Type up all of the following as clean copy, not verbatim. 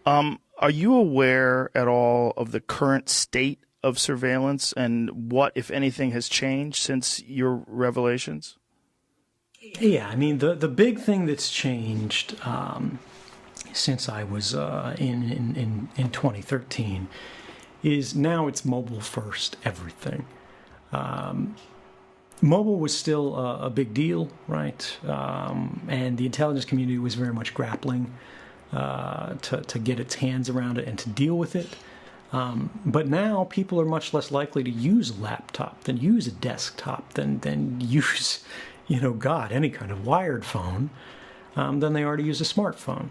Are you aware at all of the current state of surveillance and what, if anything, has changed since your revelations? Yeah, I mean, the big thing that's changed since I was in 2013 is now it's mobile first everything. Mobile was still a big deal, right? And the intelligence community was very much grappling to get its hands around it and to deal with it. But now people are much less likely to use a laptop than use a desktop than use, God, any kind of wired phone than they are to use a smartphone.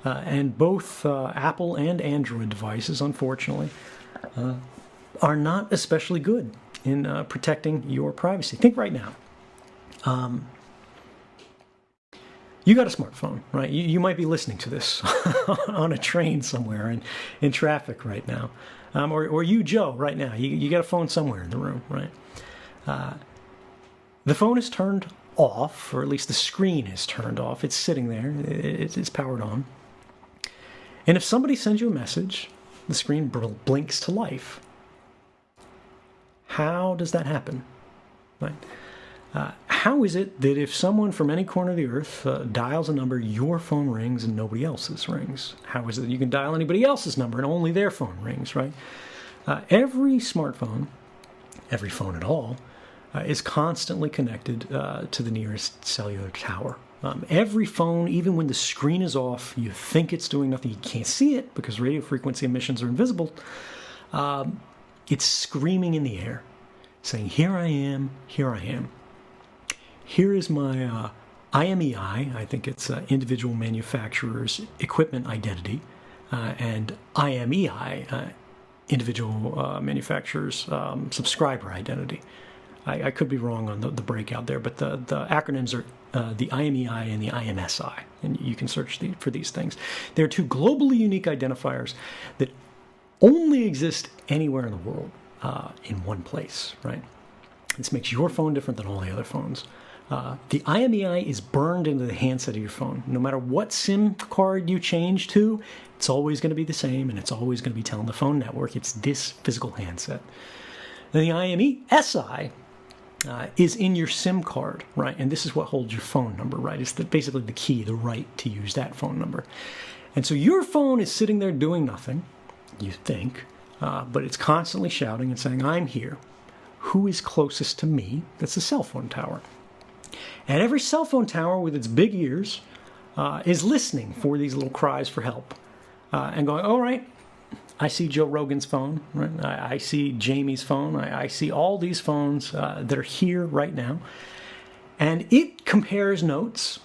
And both Apple and Android devices, unfortunately, are not especially good in protecting your privacy. Think right now. You got a smartphone, right? You might be listening to this on a train somewhere in traffic right now. Or you, Joe, right now. You got a phone somewhere in the room, right? The phone is turned off, or at least the screen is turned off. It's sitting there. It's powered on. And if somebody sends you a message, the screen blinks to life. How does that happen? Right? How is it that if someone from any corner of the earth dials a number, your phone rings and nobody else's rings? How is it that you can dial anybody else's number and only their phone rings, right? Every smartphone, every phone at all, is constantly connected to the nearest cellular tower. Every phone, even when the screen is off, you think it's doing nothing. You can't see it because radio frequency emissions are invisible. It's screaming in the air, saying, here I am, here I am. Here is my IMEI, I think it's Individual Manufacturer's Equipment Identity, and IMEI, Individual Manufacturer's Subscriber Identity. I could be wrong on the breakout there, but the acronyms are the IMEI and the IMSI, and you can search for these things. They're two globally unique identifiers that only exist anywhere in the world in one place, right? This makes your phone different than all the other phones. The IMEI is burned into the handset of your phone. No matter what SIM card you change to, it's always going to be the same, and it's always going to be telling the phone network it's this physical handset. Then the IMESI is in your SIM card, right? And this is what holds your phone number, right? It's basically the key, the right to use that phone number. And so your phone is sitting there doing nothing, you think, but it's constantly shouting and saying, I'm here. Who is closest to me? That's a cell phone tower. And every cell phone tower with its big ears is listening for these little cries for help and going, all right, I see Joe Rogan's phone, right? I see Jamie's phone. I see all these phones that are here right now. And it compares notes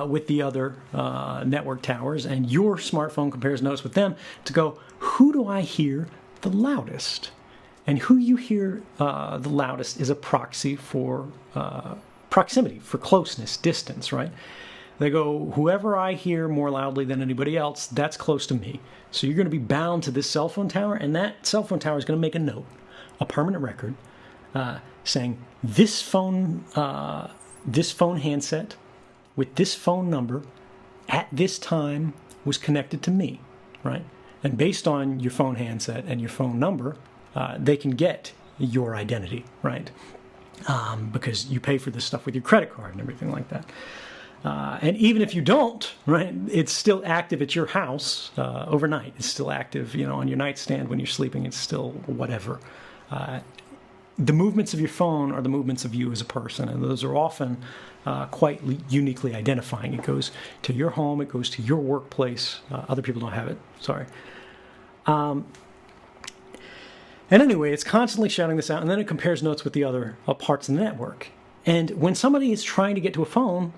with the other network towers, and your smartphone compares notes with them to go, who do I hear the loudest? And who you hear the loudest is a proxy for proximity, for closeness, distance, right? They go, whoever I hear more loudly than anybody else, that's close to me. So you're going to be bound to this cell phone tower, and that cell phone tower is going to make a note, a permanent record, saying this phone handset with this phone number at this time was connected to me, right? And based on your phone handset and your phone number, they can get your identity, right? Because you pay for this stuff with your credit card and everything like that. And even if you don't, right, it's still active at your house overnight. It's still active, on your nightstand when you're sleeping. It's still whatever. The movements of your phone are the movements of you as a person, and those are often quite uniquely identifying. It goes to your home. It goes to your workplace. Other people don't have it. Sorry. And anyway, it's constantly shouting this out, and then it compares notes with the other parts of the network. And when somebody is trying to get to a phone,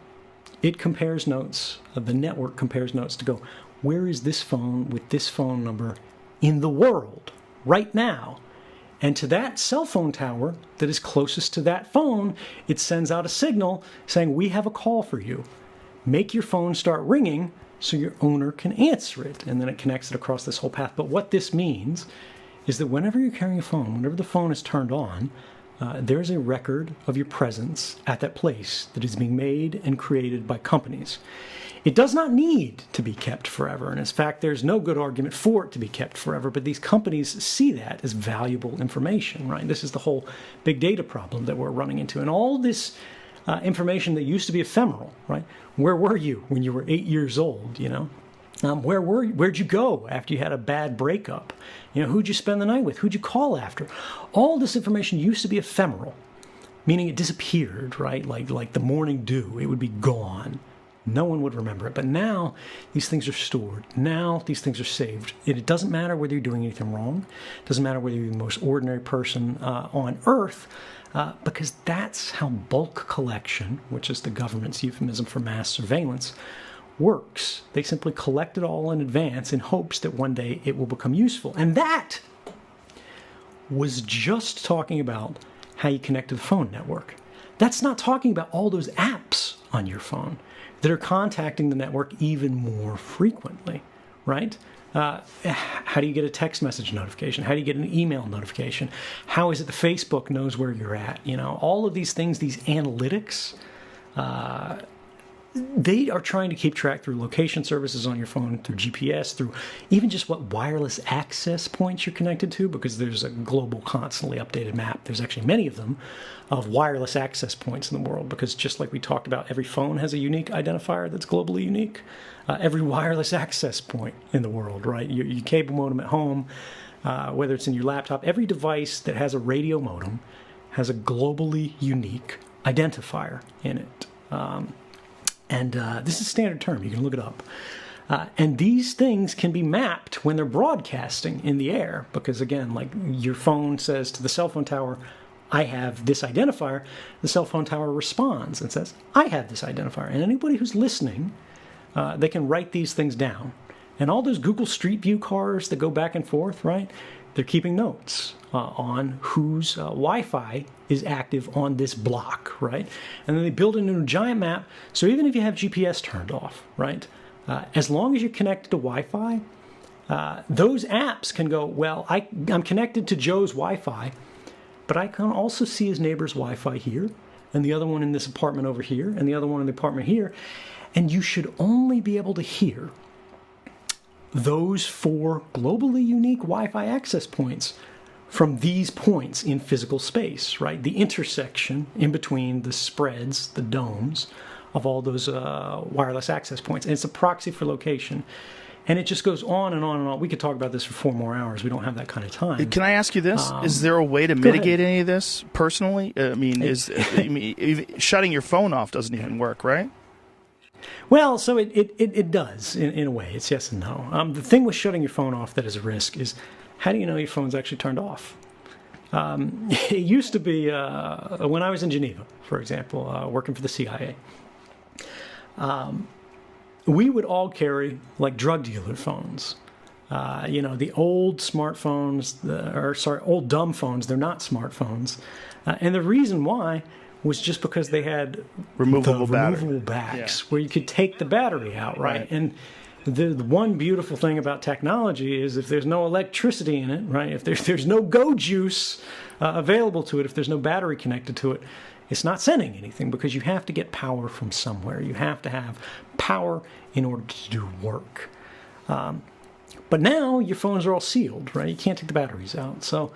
it compares notes, the network compares notes to go, where is this phone with this phone number in the world right now? And to that cell phone tower that is closest to that phone, it sends out a signal saying, we have a call for you. Make your phone start ringing so your owner can answer it. And then it connects it across this whole path. But what this means is that whenever you're carrying a phone, whenever the phone is turned on, there's a record of your presence at that place that is being made and created by companies. It does not need to be kept forever, and in fact, there's no good argument for it to be kept forever, but these companies see that as valuable information, right? This is the whole big data problem that we're running into, and all this information that used to be ephemeral, right? Where were you when you were 8 years old, you know? Where'd you go after you had a bad breakup? You know, who'd you spend the night with? Who'd you call after? All this information used to be ephemeral, meaning it disappeared, right? Like the morning dew, it would be gone. No one would remember it. But now these things are stored. Now these things are saved. It doesn't matter whether you're doing anything wrong. It doesn't matter whether you're the most ordinary person on Earth, because that's how bulk collection, which is the government's euphemism for mass surveillance, works. They simply collect it all in advance in hopes that one day it will become useful. And that was just talking about how you connect to the phone network. That's not talking about all those apps on your phone that are contacting the network even more frequently, right? How do you get a text message notification? How do you get an email notification? How is it that Facebook knows where you're at? You know, all of these things, these analytics, they are trying to keep track through location services on your phone, through GPS, through even just what wireless access points you're connected to, because there's a global, constantly updated map. There's actually many of them of wireless access points in the world, because just like we talked about, every phone has a unique identifier that's globally unique. Every wireless access point in the world, right? Your cable modem at home, whether it's in your laptop, every device that has a radio modem has a globally unique identifier in it. And this is a standard term. You can look it up. And these things can be mapped when they're broadcasting in the air, because, again, like your phone says to the cell phone tower, I have this identifier. The cell phone tower responds and says, I have this identifier. And anybody who's listening, they can write these things down. And all those Google Street View cars that go back and forth, right? They're keeping notes on whose Wi-Fi is active on this block, right? And then they build it into a giant map. So even if you have GPS turned off, right? As long as you're connected to Wi-Fi, those apps can go, well, I'm connected to Joe's Wi-Fi, but I can also see his neighbor's Wi-Fi here, and the other one in this apartment over here, and the other one in the apartment here. And you should only be able to hear those 4 globally unique Wi-Fi access points from these points in physical space, right? The intersection in between the spreads, the domes, of all those wireless access points. And it's a proxy for location. And it just goes on and on and on. We could talk about this for 4 more hours. We don't have that kind of time. Can I ask you this? Is there a way to mitigate any of this personally? I mean, shutting your phone off doesn't even work, right? Well, so it does in a way. It's yes and no. The thing with shutting your phone off that is a risk is, how do you know your phone's actually turned off? It used to be when I was in Geneva, for example, working for the CIA. We would all carry like drug dealer phones. The old smartphones, old dumb phones. They're not smartphones, and the reason why was just because they had removable backs where you could take the battery out, right? And the one beautiful thing about technology is if there's no electricity in it, right? If there's no go juice available to it, if there's no battery connected to it, it's not sending anything, because you have to get power from somewhere. You have to have power in order to do work. But now your phones are all sealed, right? You can't take the batteries out. So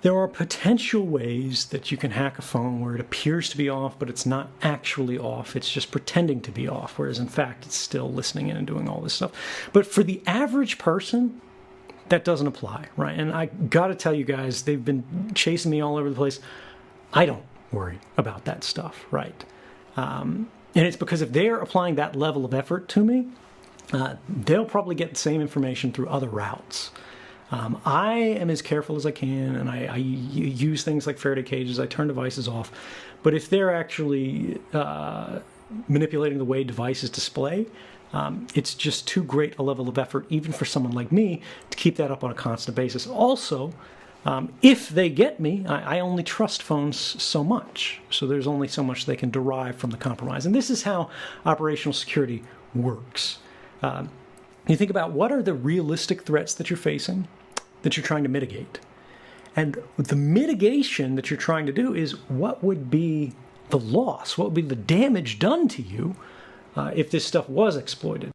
there are potential ways that you can hack a phone where it appears to be off, but it's not actually off. It's just pretending to be off, whereas in fact it's still listening in and doing all this stuff. But for the average person, that doesn't apply, right? And I got to tell you guys, they've been chasing me all over the place. I don't worry about that stuff, right? And it's because if they're applying that level of effort to me, they'll probably get the same information through other routes. I am as careful as I can, and I use things like Faraday cages. I turn devices off. But if they're actually manipulating the way devices display, it's just too great a level of effort, even for someone like me, to keep that up on a constant basis. Also, if they get me, I only trust phones so much. So there's only so much they can derive from the compromise. And this is how operational security works. You think about what are the realistic threats that you're facing, that you're trying to mitigate. And the mitigation that you're trying to do is what would be the loss, what would be the damage done to you if this stuff was exploited.